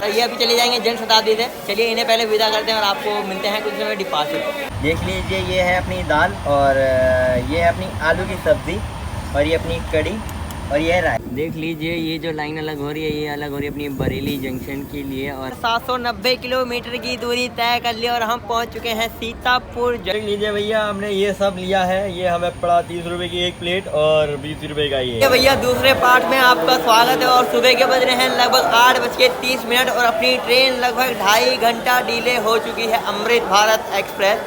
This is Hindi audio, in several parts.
ये अभी चले जाएंगे जन शताब्दी से। चलिए इन्हें पहले विदा करते हैं और आपको मिलते हैं कुछ समय डिपार्चर। देख लीजिए ये है अपनी दाल और ये है अपनी आलू की सब्ज़ी और ये अपनी कड़ी और ये है राइस। देख लीजिए ये जो लाइन अलग हो रही है ये अलग हो रही है अपनी बरेली जंक्शन के लिए और 790 किलोमीटर की दूरी तय कर ली और हम पहुंच चुके हैं सीतापुर। देख लीजिए भैया हमने ये सब लिया है। ये हमें पड़ा 30 रुपए की एक प्लेट और 20 रुपए का ये भैया। दूसरे पार्ट में आपका स्वागत है और सुबह के बज रहे हैं लगभग 8:30 और अपनी ट्रेन लगभग 2.5 घंटा डिले हो चुकी है अमृत भारत एक्सप्रेस।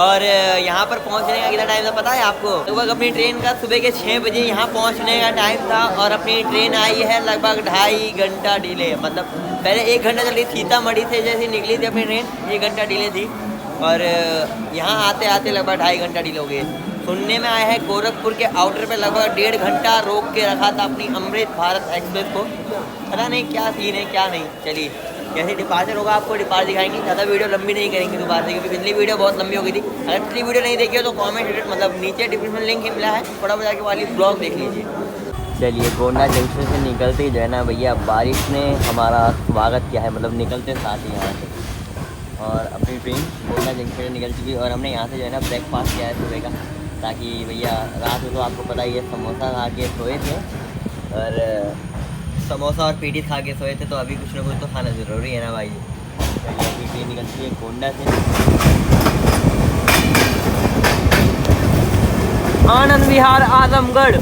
और यहाँ पर पहुँचने का कितना टाइम था पता है आपको? लगभग अपनी ट्रेन का सुबह के 6 बजे यहाँ पहुँचने का टाइम था और अपनी ट्रेन आई है लगभग 2.5 घंटा डिले। मतलब पहले 1 घंटा चल रही सीतामढ़ी से जैसे निकली थी अपनी ट्रेन 1 घंटा डिले थी और यहाँ आते आते लगभग 2.5 घंटा डिले हो गए। सुनने में आया है गोरखपुर के आउटर पे लगभग 1.5 घंटा रोक के रखा था अपनी अमृत भारत एक्सप्रेस को। पता नहीं क्या सीन है क्या नहीं। चलिए जैसे डिपार्चर होगा आपको डिपार्चर दिखाएंगे। ज़्यादा वीडियो लंबी नहीं करेंगे दोबारा से क्योंकि पिछली वीडियो बहुत लंबी हो गई थी। अगर पिछली वीडियो नहीं देखी हो तो कमेंट मतलब नीचे डिस्क्रिप्शन लिंक ही मिला है, थोड़ा बजा के वाली ब्लॉग देख लीजिए। चलिए गोंडा जंक्शन से निकलते ही जो है ना भैया बारिश ने हमारा स्वागत किया है, मतलब निकलते साथ ही यहाँ से। और अपनी ट्रेन गोंडा जंक्शन से निकल चुकी और हमने यहाँ से जो है ना ब्रेकफास्ट किया है सुबह का, ताकि भैया रात में तो आपको पता ही है समोसा खा के सोए थे और समोसा और पीटी खा के सोए थे, तो अभी कुछ ना कुछ तो खाना ज़रूरी है ना भाई। अभी ट्रेन निकलती है गोंडा से Anand Vihar Azamgarh.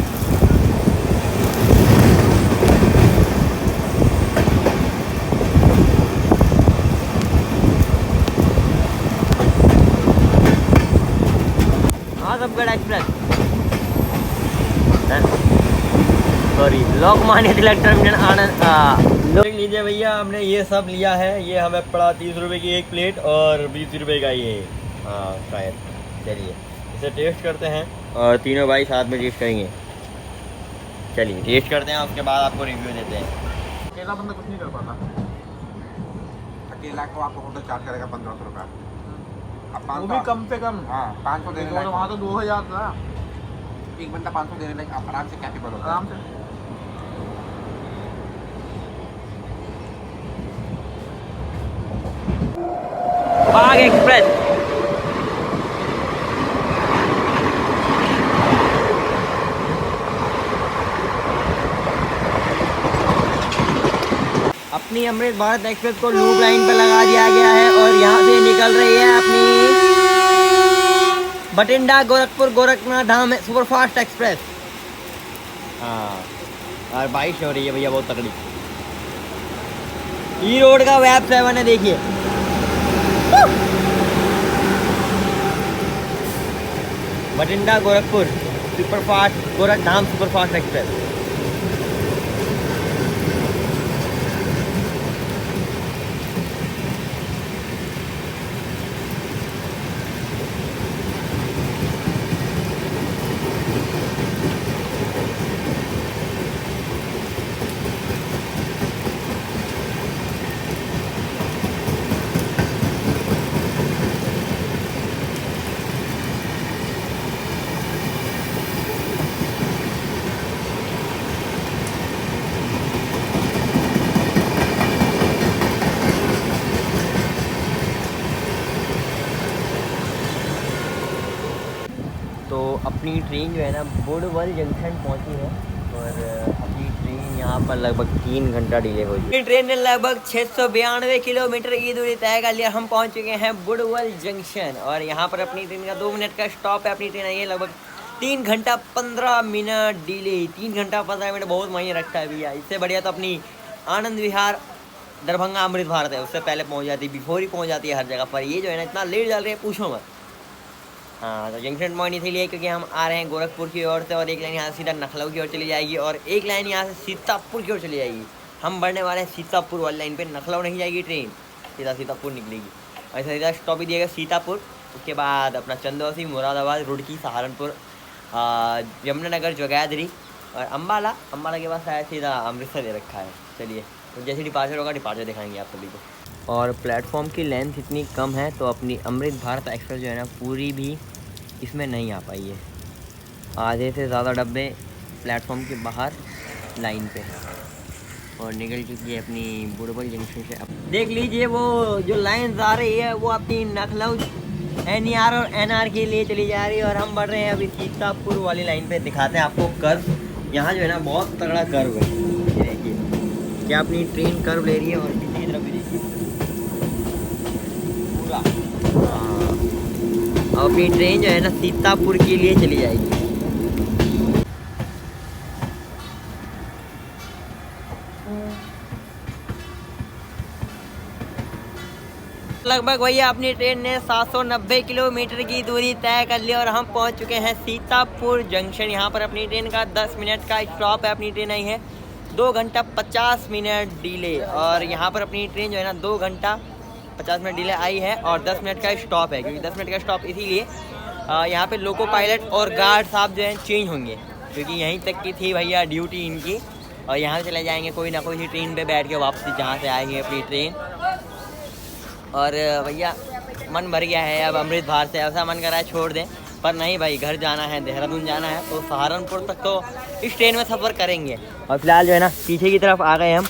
Azamgarh express sorry Lokmanya Tilak terminal आनंद। देख लीजिए भैया हमने ये सब लिया है। ये हमें पड़ा 30 रुपए की एक प्लेट और 20 रुपए का ये शायद। चलिए इसे टेस्ट करते हैं और तीनों भाई साथ में टेस्ट करेंगे। चलिए टेस्ट करते हैं उसके बाद आपको रिव्यू देते हैं। अकेला बंदा कुछ नहीं कर पाता। अकेला को आपको होटल चार्ज करेगा 1500 रुपया। वो भी कम से कम 500 देने लगे। वहाँ तो 2000 था। एक बंदा 500 देने लगे, आप आराम से कैपेबल हो आराम से। बाग एक्सप्रेस अपनी अमृत भारत एक्सप्रेस को लूप लाइन पर लगा दिया गया है और यहाँ से निकल रही है अपनी बठिंडा गोरखपुर गोरखनाथ धाम सुपरफास्ट एक्सप्रेस। और बारिश हो रही है भैया बहुत तगड़ी। ई रोड का वेब 7 है देखिए। Bathinda Gorakhpur superfast Gorakhdham superfast express. तो अपनी ट्रेन जो है ना बुडवल जंक्शन पहुंची है और अपनी ट्रेन यहाँ पर लगभग 3 घंटा डिले हो गई। ट्रेन ने लगभग 692 किलोमीटर की दूरी तय कर लिया। हम पहुंच चुके हैं बुडवल जंक्शन और यहाँ पर अपनी ट्रेन का 2 मिनट का स्टॉप है। अपनी ट्रेन आई है लगभग 3 घंटा 15 मिनट डिले। 3 घंटा 15 मिनट बहुत मायने रखता है भैया। इससे बढ़िया तो अपनी आनंद विहार दरभंगा अमृत भारत है, उससे पहले पहुँच जाती है, बिफोर ही पहुँच जाती है हर जगह पर। ये जो है ना इतना लेट चल रही है पूछो मत। हाँ तो जंक्शन पॉइंट इसीलिए क्योंकि हम आ रहे हैं गोरखपुर की ओर से और एक लाइन यहाँ से सीधा नखलऊ की ओर चली जाएगी और एक लाइन यहाँ से सीतापुर की ओर चली जाएगी। हम बढ़ने वाले हैं सीतापुर वाली लाइन पे। नखलऊ नहीं जाएगी ट्रेन, सीधा सीतापुर निकलेगी। ऐसा सीधा स्टॉप ही दिएगा सीतापुर। उसके बाद अपना चंदौसी, मुरादाबाद, रुड़की, सहारनपुर, यमुनानगर, जगाधरी और अम्बाला के बाद शायद सीधा अमृतसर दे रखा है। चलिए तो जैसे डिपार्चर होगा डिपार्चर दिखाएंगे आप सभी को। और प्लेटफॉर्म की लेंथ इतनी कम है तो अपनी अमृत भारत एक्सप्रेस जो है ना पूरी भी इसमें नहीं आ पाई है। आधे से ज़्यादा डब्बे प्लेटफॉर्म के बाहर लाइन पे हैं। और निकल चुकी है अपनी बुड़बल जंक्शन से। देख लीजिए वो जो लाइन आ रही है वो अपनी नखलऊ NER और NR के लिए चली जा रही है, और हम बढ़ रहे हैं अभी सीतापुर वाली लाइन पे। दिखाते हैं आपको कर्व। यहाँ जो है ना बहुत तगड़ा कर्व है, ये देखिए क्या अपनी ट्रेन कर्व ले रही है, और पीछे की तरफ भी देखिए पूरा। हाँ, अब अपनी ट्रेन जो है ना सीतापुर के लिए चली जाएगी। लगभग भैया अपनी ट्रेन ने 790 किलोमीटर की दूरी तय कर ली और हम पहुंच चुके हैं सीतापुर जंक्शन। यहां पर अपनी ट्रेन का 10 मिनट का स्टॉप है। अपनी ट्रेन आई है 2 घंटा 50 मिनट डिले, और यहां पर अपनी ट्रेन जो है ना 2 घंटा 50 मिनट डिले आई है और 10 मिनट का स्टॉप है। क्योंकि 10 मिनट का स्टॉप इसीलिए यहाँ पे लोको पायलट और गार्ड साहब जो हैं चेंज होंगे, क्योंकि यहीं तक की थी भैया ड्यूटी इनकी, और यहाँ से चले जाएंगे कोई ना कोई ट्रेन पे बैठ के वापसी जहाँ से आएगी अपनी ट्रेन। और भैया मन भर गया है अब अमृत भार से, ऐसा मन कर रहा है छोड़ दें, पर नहीं भाई, घर जाना है, देहरादून जाना है, तो सहारनपुर तक तो इस ट्रेन में सफ़र करेंगे। और फिलहाल जो है ना पीछे की तरफ आ गए हम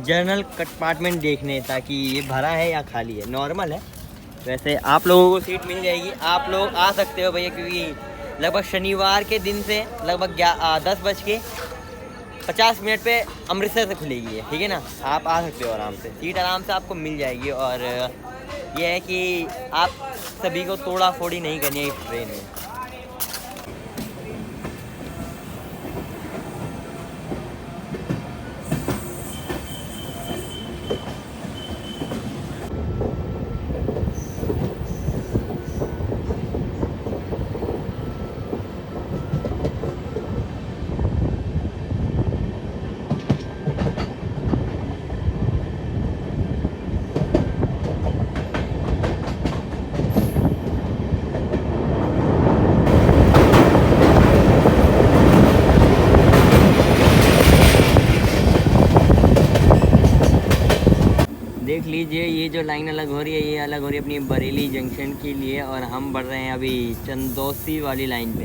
जनरल कंपार्टमेंट देखने, ताकि ये भरा है या खाली है। नॉर्मल है, वैसे आप लोगों को सीट मिल जाएगी, आप लोग आ सकते हो भैया, क्योंकि लगभग शनिवार के दिन से लगभग 10:50 पे अमृतसर से खुलेगी है, ठीक है ना। आप आ सकते हो आराम से, सीट आराम से आपको मिल जाएगी। और ये है कि आप सभी को तोड़ा फोड़ी नहीं करनी है इस ट्रेन में। देख लीजिए ये जो लाइन अलग हो रही है, ये अलग हो रही है अपनी बरेली जंक्शन के लिए, और हम बढ़ रहे हैं अभी चंदौसी वाली लाइन पे।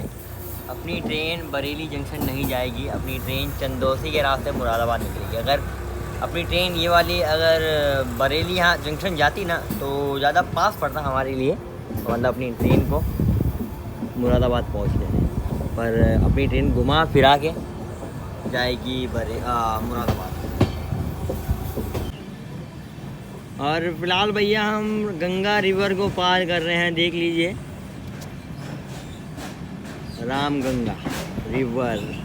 अपनी ट्रेन बरेली जंक्शन नहीं जाएगी, अपनी ट्रेन चंदौसी के रास्ते मुरादाबाद निकलेगी। अगर अपनी ट्रेन ये वाली अगर बरेली यहाँ जंक्शन जाती ना तो ज़्यादा पास पड़ता हमारे लिए, तो मतलब अपनी ट्रेन को मुरादाबाद पहुँचते हैं, पर अपनी ट्रेन घुमा फिरा के जाएगी मुरादाबाद। और फिलहाल भैया हम गंगा रिवर को पार कर रहे हैं, देख लीजिए रामगंगा रिवर।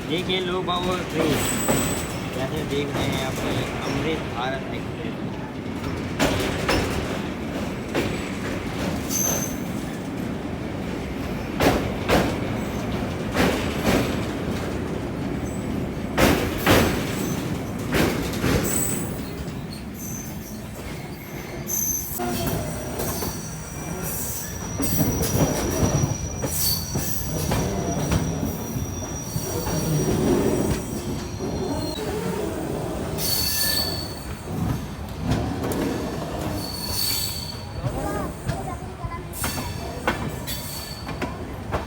देखिए लोग बाबू ट्रेन जैसे देख रहे हैं अपने अमृत भारत एक्सप्रेस।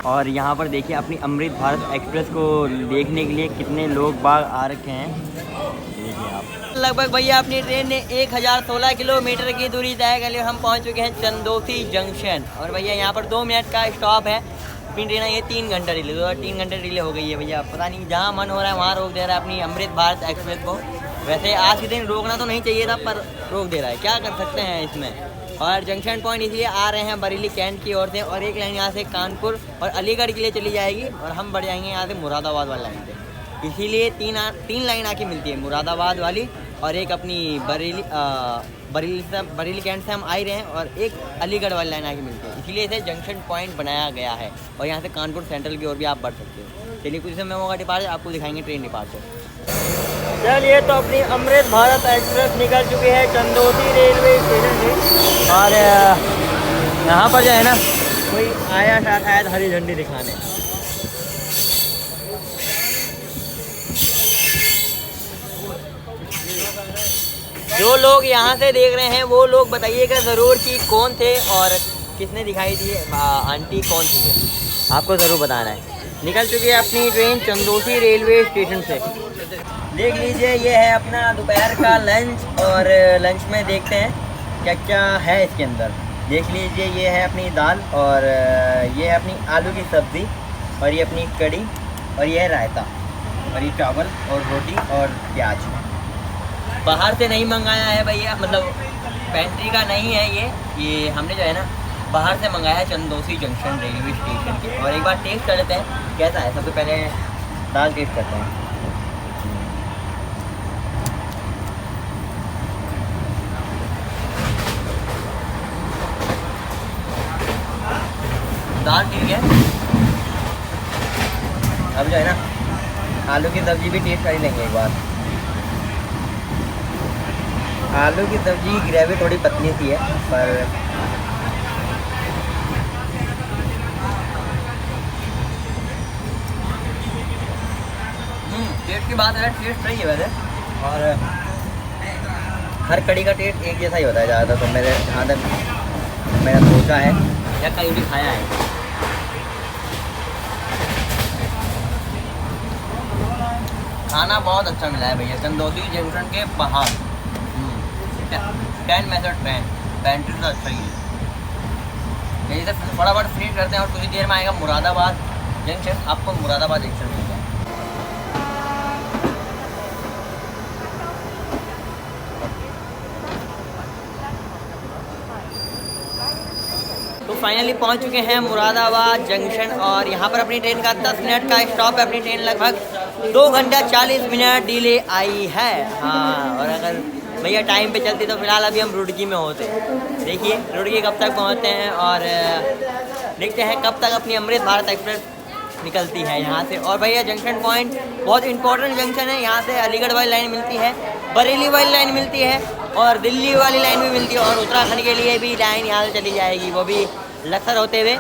और यहाँ पर देखिए अपनी अमृत भारत एक्सप्रेस को देखने के लिए कितने लोग बाग आ रखे हैं, देखिए आप। लगभग भैया अपनी ट्रेन ने 1016 किलोमीटर की दूरी तय कर ली और हम पहुँच चुके हैं चंदोसी जंक्शन। और भैया यहाँ पर 2 मिनट का स्टॉप है, अपनी ट्रेन ये 3 घंटा डिले, 3 घंटे डिले हो गई है भैया। पता नहीं जहाँ मन हो रहा है वहाँ रोक दे रहा है अपनी अमृत भारत एक्सप्रेस को। वैसे आज के दिन रोकना तो नहीं चाहिए था, पर रोक दे रहा है, क्या कर सकते हैं इसमें। और जंक्शन पॉइंट इसलिए आ रहे हैं बरेली कैंट की ओर से, और एक लाइन यहाँ से कानपुर और अलीगढ़ के लिए चली जाएगी और हम बढ़ जाएंगे यहाँ से मुरादाबाद वाली लाइन पे। इसीलिए तीन लाइन आके मिलती है, मुरादाबाद वाली और एक अपनी बरेली कैंट से हम आ ही रहे हैं, और एक अलीगढ़ वाली लाइन आके मिलती है। इसीलिए इसे जंक्शन पॉइंट बनाया गया है और यहाँ से कानपुर सेंट्रल की ओर भी आप बढ़ सकते हो। चलिए कुछ समय होगा डिपार्चर, आपको दिखाएंगे ट्रेन डिपार्चर। चलिए तो अपनी अमृत भारत एक्सप्रेस निकल चुकी है चंदोसी रेलवे स्टेशन से, और यहाँ पर जो है ना कोई आया शायद हरी झंडी दिखाने। जो लोग यहाँ से देख रहे हैं वो लोग बताइएगा ज़रूर कि कौन थे और किसने दिखाई दी, आंटी कौन थी, आपको ज़रूर बताना है। निकल चुकी है अपनी ट्रेन चंदोसी रेलवे स्टेशन से। देख लीजिए ये है अपना दोपहर का लंच, और लंच में देखते हैं क्या क्या है इसके अंदर। देख लीजिए ये है अपनी दाल, और ये है अपनी आलू की सब्ज़ी, और ये अपनी कड़ी, और ये है रायता, और ये चावल और रोटी और प्याज। बाहर से नहीं मंगाया है भैया, मतलब पेंट्री का नहीं है ये हमने जो है ना बाहर से मंगाया है चंदोसी जंक्शन रेलवे स्टेशन के। और एक बार टेस्ट कर लेते हैं कैसा है। सबसे पहले दाल टेस्ट करते हैं। दाल ठीक है। अब जो है ना आलू की सब्ज़ी भी टेस्ट कर ही लेंगे एक बार। आलू की सब्ज़ी ग्रेवी थोड़ी पतली सी है, पर टेस्ट की बात है, टेस्ट सही है वैसे। और हर कड़ी का टेस्ट एक जैसा ही होता है ज़्यादातर, तो मेरे जहाँ तक मेरा सोचा है या कहीं भी खाया है। खाना बहुत अच्छा मिला है भैया चंदोसी जंक्शन के बाहर। 10 मेथड ट्रेन पेंट्री तो अच्छा ही है। यही से फटाफट फिनिश करते हैं और कुछ देर में आएगा मुरादाबाद जंक्शन। आपको मुरादाबाद जंक्शन मिलेगा। तो फाइनली पहुंच चुके हैं मुरादाबाद जंक्शन, और यहाँ पर अपनी ट्रेन का 10 मिनट का स्टॉप है। अपनी ट्रेन लगभग 2 घंटा 40 मिनट डिले आई है। हाँ, और अगर भैया टाइम पे चलती तो फिलहाल अभी हम रुड़की में होते। देखिए रुड़की कब तक पहुँचते हैं, और देखते हैं कब तक अपनी अमृत भारत एक्सप्रेस निकलती है यहाँ से। और भैया जंक्शन पॉइंट बहुत इंपॉर्टेंट जंक्शन है। यहाँ से अलीगढ़ वाली लाइन मिलती है, बरेली वाली लाइन मिलती है, और दिल्ली वाली लाइन भी मिलती है, और उत्तराखंड के लिए भी लाइन यहाँ से चली जाएगी, वो भी लक्सर होते हुए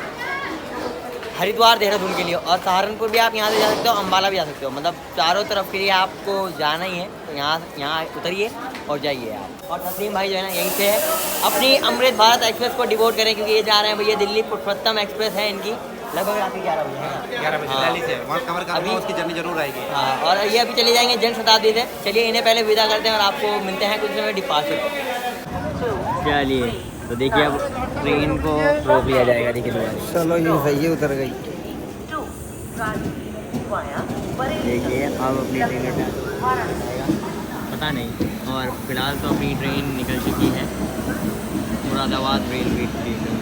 हरिद्वार देहरादून के लिए। और सहारनपुर भी आप यहाँ से जा सकते हो, अम्बाला भी जा सकते हो। मतलब चारों तरफ के लिए आपको जाना ही है, तो यहाँ उतरिए और जाइए आप। और तस्लीम भाई जो है ना यहीं से है, अपनी अमृत भारत एक्सप्रेस को डिवोट करें, क्योंकि ये जा रहे हैं भैया दिल्ली। पुरुषोत्तम एक्सप्रेस है इनकी, लगभग रात के 11 बजे है ना, 11 बजे दिल्ली से वहाँ कवर करना, उसकी जर्नी जरूर आएगी। हाँ, और ये अभी चले जाएंगे जन शताब्दी से। चलिए इन्हें पहले विदा करते हैं और आपको मिलते हैं कुछ समय डिपार्चर। चलिए तो देखिए अब ट्रेन को रोक लिया जाएगा। देखिए दोबारा, चलो ये सही है, उतर गई। देखिए अब अपनी ट्रेन पता नहीं। और फिलहाल तो अपनी ट्रेन निकल चुकी है मुरादाबाद रेलवे स्टेशन।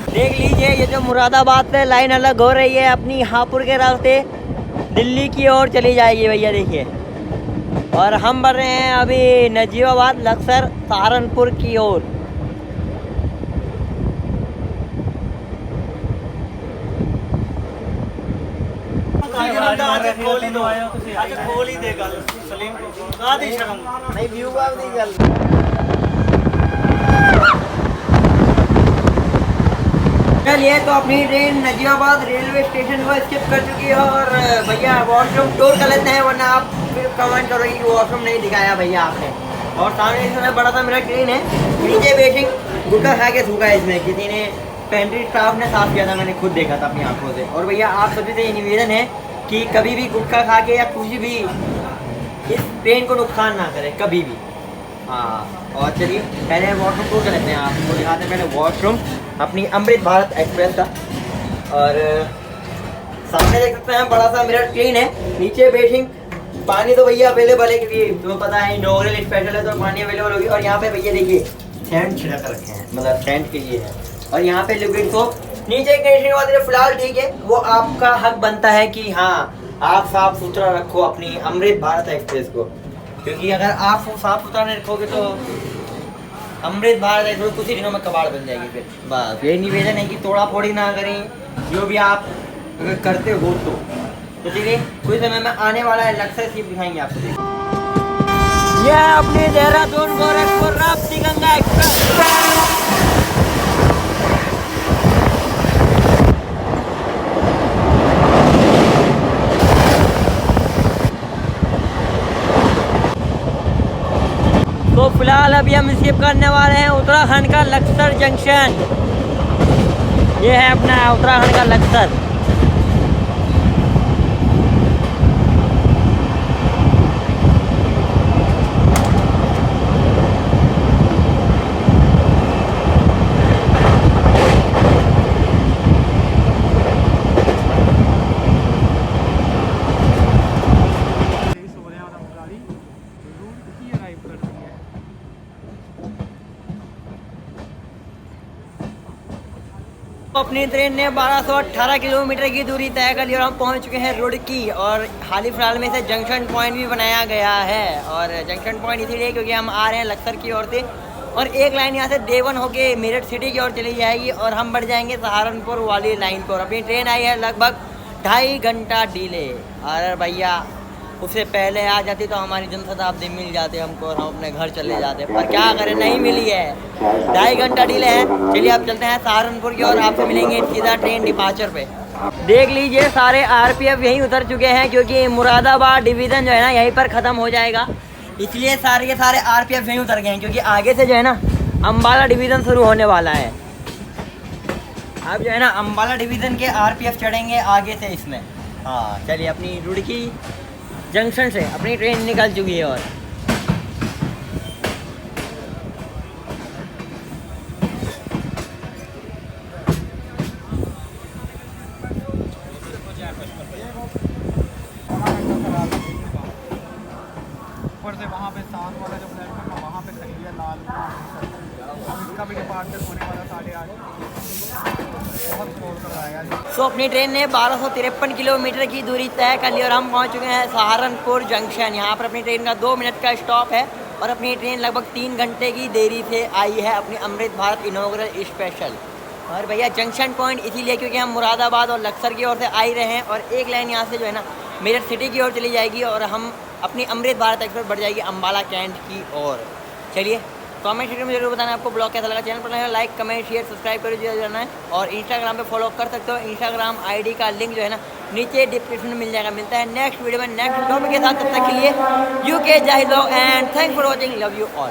देख लीजिए ये जो मुरादाबाद से लाइन अलग हो रही है, अपनी हापुड़ के रास्ते दिल्ली की ओर चली जाएगी भैया देखिए। और हम बढ़ रहे हैं अभी नजीबाबाद लक्सर सहारनपुर की ओर। खोल ही देगा सलीम को, नहीं व्यू चलिए तो अपनी ट्रेन नजीबाबाद रेलवे स्टेशन को स्किप कर चुकी है और भैया वॉशरूम टूर कर लेते हैं, वरना आप फिर कमेंट करोगे कि वॉशरूम नहीं दिखाया भैया आपने। और सामने इस समय बड़ा सा मेरा ट्रेन है, नीचे बेसिंग गुटखा खा के थूका है इसमें, किसी ने पेंट्री स्टाफ ने साफ किया था, मैंने खुद देखा था अपनी आंखों से। और भैया आप सभी से ये निवेदन है कि कभी भी गुटखा खा के या कुछ भी इस ट्रेन को नुकसान ना करें कभी भी। हाँ, और चलिए पहले वॉशरूम टूर कर लेते हैं, आपको दिखाते हैं पहले वॉशरूम अपनी अमृत भारत एक्सप्रेस का। और सामने देख सकते हैं बड़ा सा मेरा ट्रेन है, नीचे बेसिंग पानी तो भैया अवेलेबल है, क्योंकि तुम्हें पता है इनॉग्रल स्पेशल है तो पानी अवेलेबल होगी। और यहाँ पे भैया देखिए सैंड छिड़क रखे हैं, मतलब सैंड के लिए है। और यहाँ पे लिक्विड सोप नीचे कंडीशनिंग वाले फिलहाल ठीक है, वो आपका हक बनता है कि हाँ आप साफ सुथरा रखो अपनी अमृत भारत एक्सप्रेस को, क्योंकि अगर आप साफ सुथरा नहीं रखोगे तो अमृत भारत एक्सप्रेस कुछ ही दिनों में कबाड़ बन जाएगी। फिर बस यही निवेदन है कि तोड़ा फोड़ी ना करें, जो भी आप अगर करते हो तो चलिए कुछ समय में आने वाला है लक्ष्य सीप दिखाएंगे आपको। यह अपनी देहरादून गोरखपुर राप्ती गंगा एक्सप्रेस। तो फिलहाल अभी हम स्किप करने वाले हैं उत्तराखंड का लक्सर जंक्शन। ये है अपना उत्तराखंड का लक्सर। अपनी ट्रेन ने 1218 किलोमीटर की दूरी तय कर ली और हम पहुंच चुके हैं रुड़की। और हाल ही फिलहाल में इसे जंक्शन पॉइंट भी बनाया गया है। और जंक्शन पॉइंट इसीलिए क्योंकि हम आ रहे हैं लक्सर की ओर से, और एक लाइन यहाँ से देवन होके मेरठ सिटी की ओर चली जाएगी और हम बढ़ जाएंगे सहारनपुर वाली लाइन पर। अपनी ट्रेन आई है लगभग 2.5 घंटा डिले। अरे भैया उससे पहले आ जाती तो हमारी जनशताब्दी मिल जाती हमको और हम अपने घर चले जाते, पर क्या करें नहीं मिली है, 2.5 घंटा डिले है। चलिए अब चलते हैं सहारनपुर की और आपसे मिलेंगे सीधा ट्रेन डिपार्चर पे। देख लीजिए सारे आरपीएफ यहीं उतर चुके हैं, क्योंकि मुरादाबाद डिवीज़न जो है ना यहीं पर ख़त्म हो जाएगा, इसलिए सारे के सारे आरपीएफ यहीं उतर गए हैं। क्योंकि आगे से जो है ना अम्बाला डिवीज़न शुरू होने वाला है। अब जो है ना अम्बाला डिवीज़न के आरपीएफ चढ़ेंगे आगे से इसमें। हाँ चलिए अपनी रुड़की जंक्शन से अपनी ट्रेन निकल चुकी है। और ऊपर से वहाँ पे 7 वाला जो प्लेटफॉर्म है वहाँ पे खड़ी है लाल, अब इसका भी डिपार्चर होने वाला 8:30। बहुत शोर कर रहा है यार। सो अपनी ट्रेन ने 1253 किलोमीटर की दूरी तय कर ली और हम पहुंच चुके हैं सहारनपुर जंक्शन। यहाँ पर अपनी ट्रेन का 2 मिनट का स्टॉप है और अपनी ट्रेन लगभग 3 घंटे की देरी से आई है अपनी अमृत भारत इनॉग्रल स्पेशल। और भैया जंक्शन पॉइंट इसीलिए क्योंकि हम मुरादाबाद और लक्सर की ओर से आ ही रहे हैं, और एक लाइन यहाँ से जो है ना मेरठ सिटी की ओर चली जाएगी और हम अपनी अमृत भारत एक्सप्रेस बढ़ जाएगी अम्बाला कैंट की ओर। चलिए कमेंट सेक्शन में जरूर बताना आपको ब्लॉग कैसा लगा। चैनल पर लाइक कमेंट शेयर सब्सक्राइब कर जाना है, और इंस्टाग्राम पे फॉलो कर सकते हो। इंस्टाग्राम आईडी का लिंक जो है ना नीचे डिस्क्रिप्शन में मिल जाएगा। मिलता है नेक्स्ट वीडियो में नेक्स्ट टॉपिक के साथ, तब तक के लिए यूके जय Hind and thanks for watching, love you all.